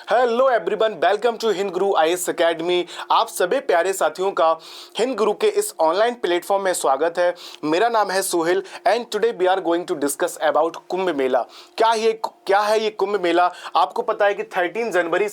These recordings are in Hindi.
Hello everyone, welcome to Hind Guru IAS academy. आप सभी प्यारे साथियों का हिंद गुरु के इस ऑनलाइन प्लेटफॉर्म में स्वागत है। मेरा नाम है Sohail and today we are going to discuss about Kumbh Mela. क्या है ये कुंभ मेला? आपको पता है कि 13 जनवरी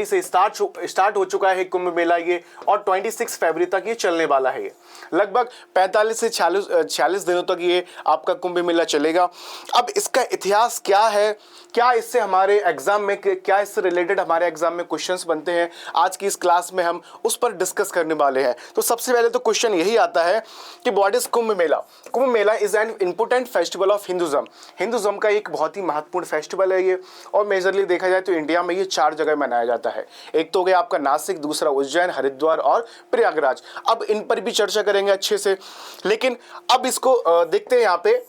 से स्टार्ट हो चुका है कुंभ मेला ये, और 26 फरवरी तक ये चलने वाला है। लगभग 45 से 46 दिनों तक ये आपका कुंभ मेला चलेगा। अब इसका इतिहास क्या है, क्या इससे हमारे एग्जाम में, क्या इससे रिलेटेड हमारे एग्जाम में क्वेश्चंस बनते हैं, आज की इस क्लास में हम उस पर डिस्कस करने वाले हैं। तो सबसे पहले तो क्वेश्चन यही आता है कि what is Kumbh Mela. Kumbh Mela is an important festival of Hinduism. Hinduism का एक बहुत ही महत्वपूर्ण फेस्टिवल है ये, और मेजरली देखा जाए तो इंडिया में ये 4 जगह मनाया जाता है। एक तो हो गया आपका नासिक, दूसरा उज्जैन, हरिद्वार और प्रयागराज। अब इन पर भी चर्चा करेंगे अच्छे से, लेकिन अब इसको देखते हैं। यहाँ पे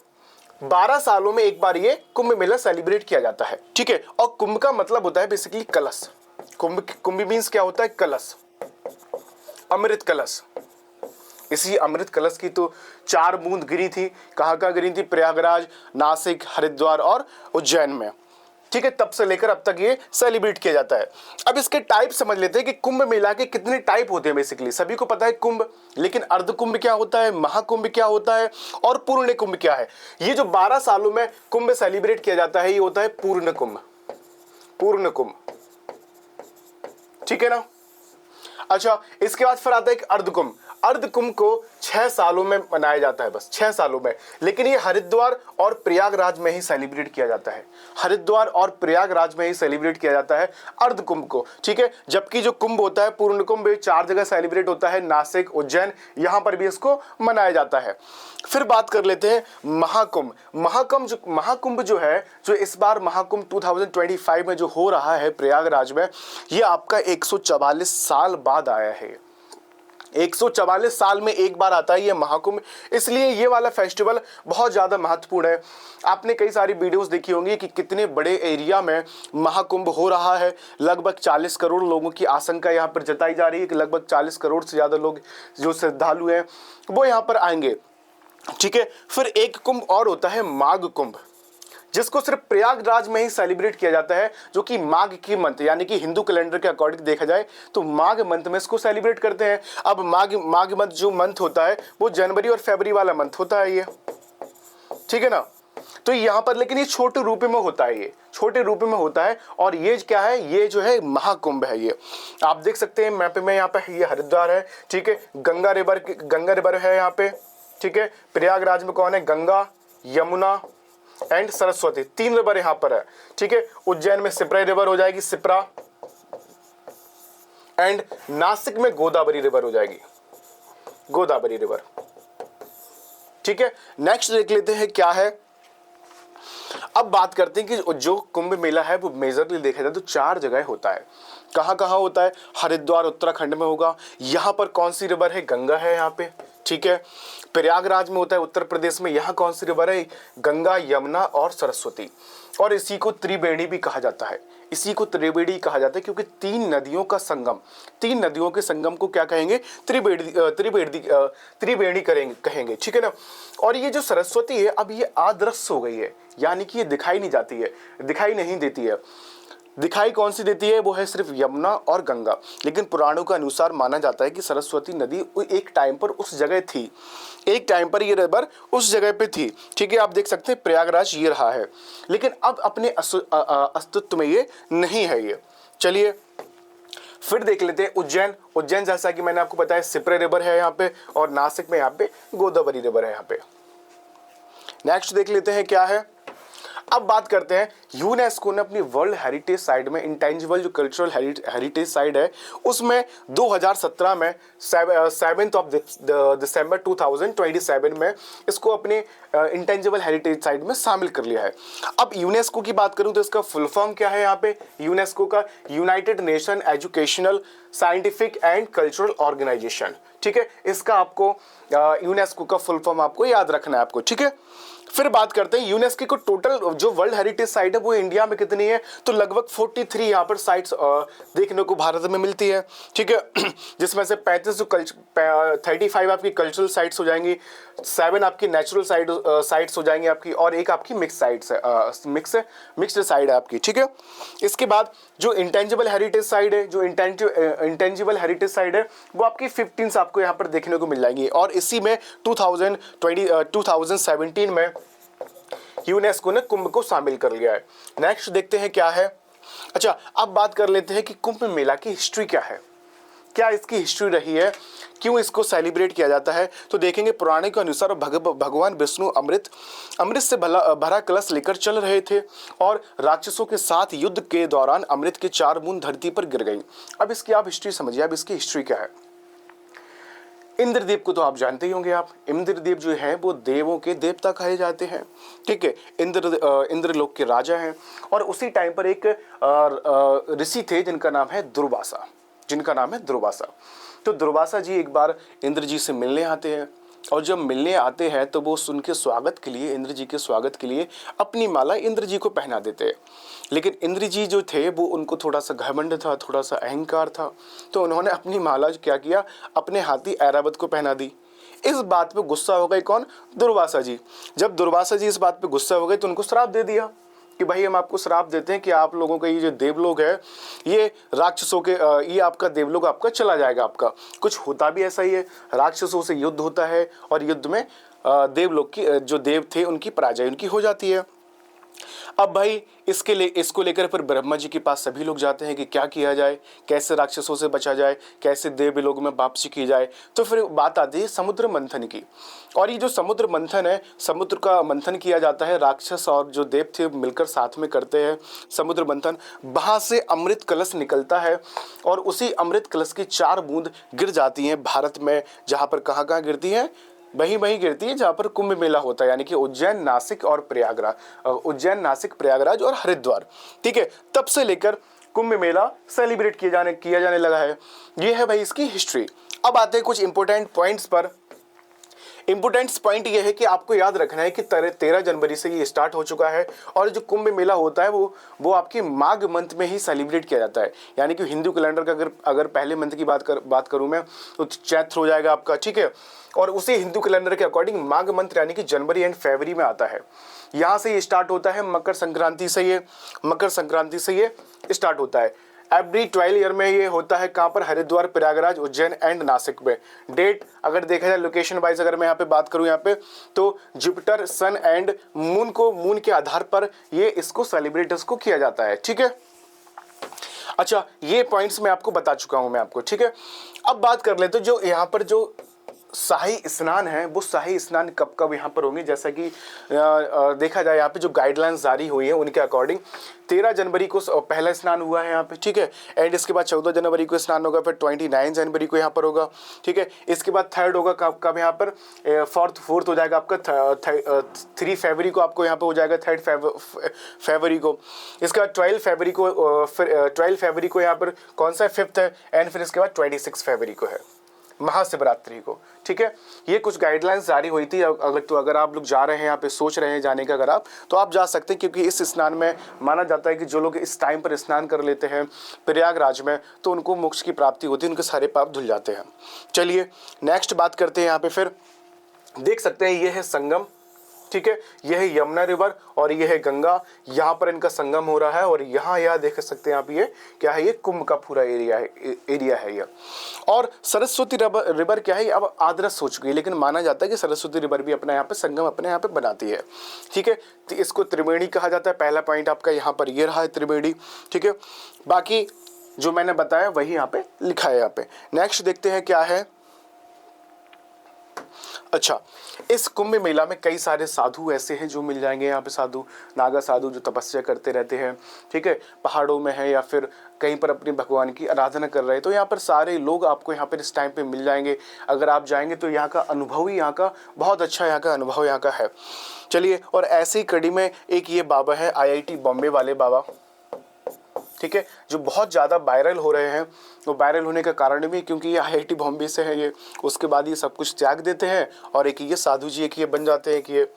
12 सालों में एक बार ये कुंभ मेला सेलिब्रेट किया जाता है, ठीक है। और कुंभ का मतलब होता है बेसिकली कलश। कुंभ मीन्स क्या होता है? कलश, अमृत कलश। इसी अमृत कलश की तो 4 बूंद गिरी थी। कहाँ गिरी थी? प्रयागराज, नासिक, हरिद्वार और उज्जैन में, ठीक है। तब से लेकर अब तक ये सेलिब्रेट किया जाता है। अब इसके टाइप समझ लेते हैं कि कुंभ मेला के कितने टाइप होते हैं। बेसिकली सभी को पता है कुंभ, लेकिन अर्ध कुंभ क्या होता है, महाकुंभ क्या होता है और पूर्ण कुंभ क्या है। ये जो 12 सालों में कुंभ सेलिब्रेट किया जाता है ये होता है पूर्ण कुंभ। पूर्ण कुंभ, ठीक है ना। अच्छा, इसके बाद फिर आता है एक अर्धकुंभ। अर्धकुंभ को 6 सालों में मनाया जाता है, बस 6 सालों में। लेकिन ये हरिद्वार और प्रयागराज में ही सेलिब्रेट किया जाता है। हरिद्वार और प्रयागराज में ही सेलिब्रेट किया जाता है अर्धकुंभ को, ठीक है। जबकि जो कुंभ होता है, पूर्ण कुंभ, 4 जगह सेलिब्रेट होता है, नासिक, उज्जैन, यहां पर भी इसको मनाया जाता है। फिर बात कर लेते हैं महाकुंभ। महाकुंभ जो है, जो इस बार महाकुंभ 2025 में जो हो रहा है प्रयागराज में, ये आपका 144 साल बाद आया है। 144 साल में एक बार आता है ये महाकुंभ, इसलिए ये वाला फेस्टिवल बहुत ज़्यादा महत्वपूर्ण है। आपने कई सारी वीडियोस देखी होंगी कि कितने बड़े एरिया में महाकुंभ हो रहा है। लगभग 40 करोड़ लोगों की आशंका यहाँ पर जताई जा रही है कि लगभग 40 करोड़ से ज़्यादा लोग जो श्रद्धालु हैं वो यहाँ पर आएंगे, ठीक है। फिर एक कुंभ और होता है माघ कुंभ, जिसको सिर्फ प्रयागराज में ही सेलिब्रेट किया जाता है, जो कि माघ की मंथ, यानी कि हिंदू कैलेंडर के अकॉर्डिंग देखा जाए तो माघ मंथ में इसको सेलिब्रेट करते हैं। अब माघ मंथ जो मंथ होता है वो जनवरी और फरवरी वाला मंथ होता है ये, ठीक है ना। तो यहाँ पर लेकिन ये छोटे रूप में होता है, ये छोटे रूप में होता है। और ये क्या है? ये जो है महाकुंभ है। ये आप देख सकते हैं मैप में, यहाँ पे ये हरिद्वार है, ठीक है। गंगा रिवर है यहाँ पे, ठीक है। प्रयागराज में कौन है? गंगा, यमुना एंड सरस्वती, 3 रिवर यहां पर है, ठीक है। उज्जैन में सिप्रा रिवर हो जाएगी, सिप्रा, एंड नासिक में गोदावरी रिवर हो जाएगी, गोदावरी रिवर, ठीक है। नेक्स्ट देख लेते हैं क्या है। अब बात करते हैं कि जो कुंभ मेला है वो मेजरली देखा जाए तो 4 जगह होता है। कहाँ कहाँ होता है? हरिद्वार उत्तराखंड में होगा। यहाँ पर कौन सी रिवर है? गंगा है यहाँ पे, ठीक है। प्रयागराज में होता है उत्तर प्रदेश में। यहाँ कौन सी रिवर है? गंगा, यमुना और सरस्वती। और इसी को त्रिवेणी भी कहा जाता है। इसी को त्रिवेणी कहा जाता है क्योंकि 3 नदियों का संगम, 3 नदियों के संगम को क्या कहेंगे? त्रिवेणी कहेंगे, ठीक है ना। और ये जो सरस्वती है, अब ये अदृश्य हो गई है, यानी कि ये दिखाई नहीं जाती है, दिखाई नहीं देती है। दिखाई कौन सी देती है? वो है सिर्फ यमुना और गंगा। लेकिन पुराणों के अनुसार माना जाता है कि सरस्वती नदी एक टाइम पर उस जगह थी, एक टाइम पर ये रिवर उस जगह पे थी, ठीक है। आप देख सकते हैं प्रयागराज ये रहा है, लेकिन अब अपने अस्तित्व में ये नहीं है ये। चलिए फिर देख लेते हैं उज्जैन। उज्जैन जैसा कि मैंने आपको बताया सिप्रा रिवर है यहाँ पे, और नासिक में यहाँ पे गोदावरी रिवर है यहाँ पे। नेक्स्ट देख लेते हैं क्या है। अब बात करते हैं, यूनेस्को ने अपनी वर्ल्ड हेरिटेज साइट में, इंटेंजिबल जो कल्चरल हेरिटेज साइट है, उसमें 2017 में 7 दिसंबर 2027 में इसको अपने इंटेंजिबल हेरिटेज साइट में शामिल कर लिया है। अब यूनेस्को की बात करूं तो इसका फुल फॉर्म क्या है? यहाँ पे यूनेस्को का United Nation Educational, Scientific and Cultural Organisation, ठीक है। इसका आपको यूनेस्को का फुल फॉर्म आपको याद रखना है आपको, ठीक है। फिर बात करते हैं यूनेस्को को टोटल जो वर्ल्ड हेरिटेज साइट है वो इंडिया में कितनी है? तो लगभग 43 यहाँ पर साइट्स देखने को भारत में मिलती है, ठीक है। जिसमें से 35 जो 35 आपकी कल्चरल साइट्स हो जाएंगी, 7 आपकी नेचुरल साइट्स हो जाएंगी आपकी, और एक आपकी मिक्स साइट्स है, मिक्स्ड साइड है आपकी, ठीक है। इसके बाद जो इंटेंजिबल हेरिटेज साइड है, जो इंटेंजिबल हेरिटेज साइड है, वो आपकी 15 आपको यहाँ पर देखने को मिल जाएंगी। और इसी में 2017 में यूनेस्को ने कुंभ को शामिल कर लिया है। नेक्स्ट देखते हैं क्या है। अच्छा, अब बात कर लेते हैं कि कुंभ मेला की हिस्ट्री क्या है, क्या इसकी हिस्ट्री रही है, क्यों इसको सेलिब्रेट किया जाता है। तो देखेंगे पुराने के अनुसार भगवान विष्णु अमृत से भरा कलश लेकर चल रहे थे और राक्षसों के साथ युद्ध के दौरान अमृत के 4 बूंद धरती पर गिर गई। अब इसकी आप हिस्ट्री समझिए, अब इसकी हिस्ट्री क्या है। इंद्रदेव को तो आप जानते ही होंगे आप। इंद्रदेव जो है वो देवों के देवता कहे जाते हैं, ठीक है। इंद्रलोक के राजा हैं। और उसी टाइम पर एक ऋषि थे जिनका नाम है दुर्वासा, तो दुर्वासा जी एक बार इंद्र जी से मिलने आते हैं, और जब मिलने आते हैं तो वो उनके स्वागत के लिए, इंद्र जी के स्वागत के लिए अपनी माला इंद्र जी को पहना देते हैं। लेकिन इंद्र जी जो थे वो उनको थोड़ा सा घमंड था, थोड़ा सा अहंकार था, तो उन्होंने अपनी माला क्या किया, अपने हाथी ऐरावत को पहना दी। इस बात पे गुस्सा हो गए कौन, दुर्वासा जी। जब दुर्वासा जी इस बात पे गुस्सा हो गए तो उनको श्राप दे दिया कि भाई हम आपको श्राप देते हैं कि आप लोगों का ये जो देवलोक है, ये राक्षसों के ये आपका देवलोक आपका चला जाएगा। आपका कुछ होता भी ऐसा ही है, राक्षसों से युद्ध होता है और युद्ध में देवलोक की जो देव थे उनकी पराजय उनकी हो जाती है। अब भाई इसको लेकर फिर ब्रह्मा जी के पास सभी लोग जाते हैं कि क्या किया जाए, कैसे राक्षसों से बचा जाए, कैसे देवलोक में वापसी की जाए। तो फिर बात आती है समुद्र मंथन की। और ये जो समुद्र मंथन है, समुद्र का मंथन किया जाता है, राक्षस और जो देव थे मिलकर साथ में करते हैं समुद्र मंथन। वहाँ से अमृत कलश निकलता है और उसी अमृत कलश की 4 बूंद गिर जाती हैं भारत में। जहाँ पर कहाँ गिरती हैं, वहीं गिरती है जहाँ पर कुंभ मेला होता है, यानी कि उज्जैन, नासिक और प्रयागराज और हरिद्वार, ठीक है। तब से लेकर कुंभ मेला सेलिब्रेट किया जाने लगा है। ये है भाई इसकी हिस्ट्री। अब आते हैं कुछ इंपॉर्टेंट पॉइंट्स पर। इंपॉर्टेंट पॉइंट ये है कि आपको याद रखना है कि 13 जनवरी से ये स्टार्ट हो चुका है, और जो कुंभ मेला होता है वो आपकी माघ मंथ में ही सेलिब्रेट किया जाता है। यानी कि हिंदू कैलेंडर का अगर पहले मंथ की बात करूं मैं तो चैत्र हो जाएगा आपका, ठीक है। और उसी हिंदू कैलेंडर के अकॉर्डिंग माघ मंथ यानी कि जनवरी एंड फरवरी में आता है। यहाँ से ये स्टार्ट होता है, मकर संक्रांति से ये स्टार्ट होता है। एवरी 12 ईयर में ये होता है। कहाँ पर, हरिद्वार, प्रयागराज, उज्जैन एंड नासिक में। डेट अगर देखा जाए लोकेशन वाइज, अगर मैं यहाँ पे बात करूँ यहाँ पे, तो जुपिटर, सन एंड मून के आधार पर ये इसको सेलिब्रेट इसको किया जाता है, ठीक है। अच्छा, ये पॉइंट्स मैं आपको बता चुका हूँ मैं आपको, ठीक है। अब बात कर लेते जो यहाँ पर जो शाही स्नान है, वो शाही स्नान कब यहाँ पर होंगे। जैसा कि देखा जाए यहाँ पे जो गाइडलाइंस जारी हुई है उनके अकॉर्डिंग 13 जनवरी को पहला स्नान हुआ है यहाँ पे, ठीक है। एंड इसके बाद 14 जनवरी को स्नान होगा, फिर 29 जनवरी को यहाँ पर होगा, ठीक है। इसके बाद 3rd होगा कब यहाँ पर, 4th हो जाएगा आपका 3 फरवरी को आपको यहाँ पर हो जाएगा, 3 फरवरी को। इसके बाद 12 फरवरी को यहाँ पर कौन सा 5th है, एंड फिर इसके बाद 26 फरवरी को है महाशिवरात्रि को, ठीक है। ये कुछ गाइडलाइंस जारी हुई थी। अगर आप लोग जा रहे हैं यहाँ पे, सोच रहे हैं जाने का, अगर आप तो आप जा सकते हैं, क्योंकि इस स्नान में माना जाता है कि जो लोग इस टाइम पर स्नान कर लेते हैं प्रयागराज में तो उनको मोक्ष की प्राप्ति होती है, उनके सारे पाप धुल जाते हैं। चलिए नेक्स्ट बात करते हैं। यहाँ पे फिर देख सकते हैं ये है संगम, ठीक है। यह है यमुना रिवर और यह है गंगा, यहाँ पर इनका संगम हो रहा है। और यहाँ देख सकते हैं आप, ये क्या है, ये कुंभ का पूरा एरिया है ये। और सरस्वती रिवर क्या है, अब आदर्श हो चुकी है, लेकिन माना जाता है कि सरस्वती रिवर भी अपना यहाँ पे संगम अपने यहाँ पे बनाती है, ठीक है। तो इसको त्रिवेणी कहा जाता है। पहला पॉइंट आपका यहाँ पर ये रहा है, त्रिवेणी, ठीक है। बाकी जो मैंने बताया वही यहाँ पे लिखा है यहाँ पे। नेक्स्ट देखते हैं क्या है। अच्छा, इस कुंभ मेला में कई सारे साधु ऐसे हैं जो मिल जाएंगे यहाँ पे, साधु, नागा साधु जो तपस्या करते रहते हैं, ठीक है, पहाड़ों में है या फिर कहीं पर अपने भगवान की आराधना कर रहे हैं। तो यहाँ पर सारे लोग आपको यहाँ पर इस टाइम पे मिल जाएंगे। अगर आप जाएंगे तो यहाँ का अनुभव ही यहाँ का बहुत अच्छा यहाँ का अनुभव यहाँ का है। चलिए, और ऐसे ही कड़ी में एक ये बाबा है IIT बॉम्बे वाले बाबा, ठीक है, जो बहुत ज़्यादा वायरल हो रहे हैं। वो वायरल होने का कारण भी क्योंकि ये IIT बॉम्बे से है ये, उसके बाद ये सब कुछ त्याग देते हैं और एक ये साधु जी एक ये बन जाते हैं कि ये।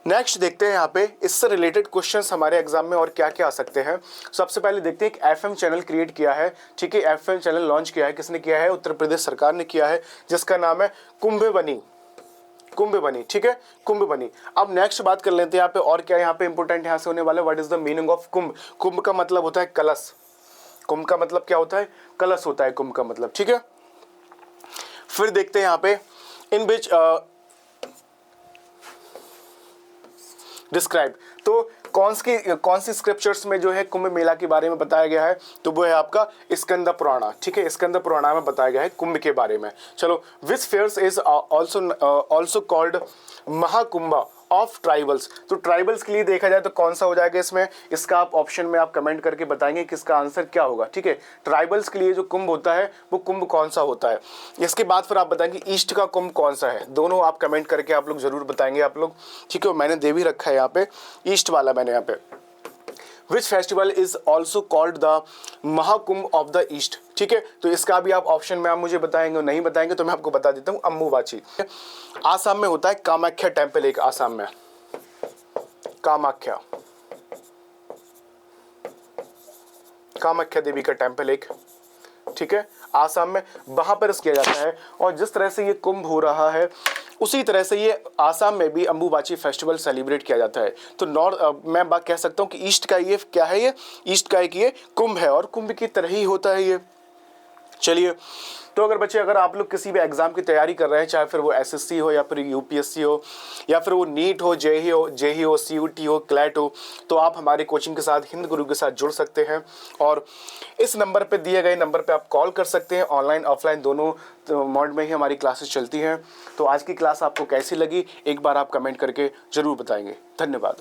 नेक्स्ट देखते हैं यहाँ पे इससे रिलेटेड क्वेश्चंस हमारे एग्जाम में और क्या क्या आ सकते हैं। सबसे पहले देखते हैं, एक FM चैनल क्रिएट किया है, ठीक है, FM चैनल लॉन्च किया है। किसने किया है? उत्तर प्रदेश सरकार ने किया है, जिसका नाम है कुंभवाणी, कुंभ बनी, ठीक है, कुंभ बनी। अब नेक्स्ट बात कर लेते हैं यहाँ पे और क्या यहाँ पे इंपॉर्टेंट यहाँ से होने वाला है, what is the meaning of Kumbh. Kumbh का मतलब होता है कलश, कुंभ का मतलब क्या होता है, कलश होता है कुंभ का मतलब, ठीक है। फिर देखते हैं यहाँ पे इन विच डिस्क्राइब, तो कौन सी स्क्रिप्चर्स में जो है कुंभ मेला के बारे में बताया गया है, तो वो है आपका स्कंद पुराण, ठीक है, स्कंद पुराण में बताया गया है कुंभ के बारे में। चलो, which fairs is also called Mahakumbh of tribals, तो ट्राइबल्स के लिए देखा जाए तो कौन सा हो जाएगा इसमें, इसका आप ऑप्शन में आप कमेंट करके बताएंगे कि इसका आंसर क्या होगा, ठीक है। ट्राइबल्स के लिए जो कुंभ होता है वो कुंभ कौन सा होता है। इसके बाद फिर आप बताएंगे ईस्ट का कुंभ कौन सा है, दोनों आप कमेंट करके आप लोग जरूर बताएंगे आप लोग, ठीक है। मैंने दे भी रखा है यहाँ पे ईस्ट वाला मैंने यहाँ पे। Which festival is also called the Mahakumbh of the east, ठीक है, तो इसका भी आप ऑप्शन में आप मुझे बताएंगे, नहीं बताएंगे तो मैं आपको बता देता हूँ, अम्बुबाची। आसाम में होता है कामाख्या टेम्पल, एक आसाम में कामाख्या देवी का टेम्पल एक, ठीक है, आसाम में वहां पर किया जाता है। और जिस तरह से ये कुंभ हो रहा है उसी तरह से ये आसाम में भी अम्बुबाची फेस्टिवल सेलिब्रेट किया जाता है। तो मैं बात कह सकता हूँ कि ईस्ट का ये क्या है, ये ईस्ट का एक ये कुंभ है और कुंभ की तरह ही होता है ये। चलिए, तो अगर बच्चे अगर आप लोग किसी भी एग्जाम की तैयारी कर रहे हैं, चाहे फिर वो एसएससी हो या फिर यूपीएससी हो या फिर वो नीट हो, जेई हो, सीयूटी हो, क्लैट हो, तो आप हमारे कोचिंग के साथ हिंद गुरु के साथ जुड़ सकते हैं और इस नंबर पे दिए गए नंबर पे आप कॉल कर सकते हैं। ऑनलाइन ऑफलाइन दोनों मोड में ही हमारी क्लासेस चलती हैं। तो आज की क्लास आपको कैसी लगी एक बार आप कमेंट करके जरूर बताएंगे। धन्यवाद।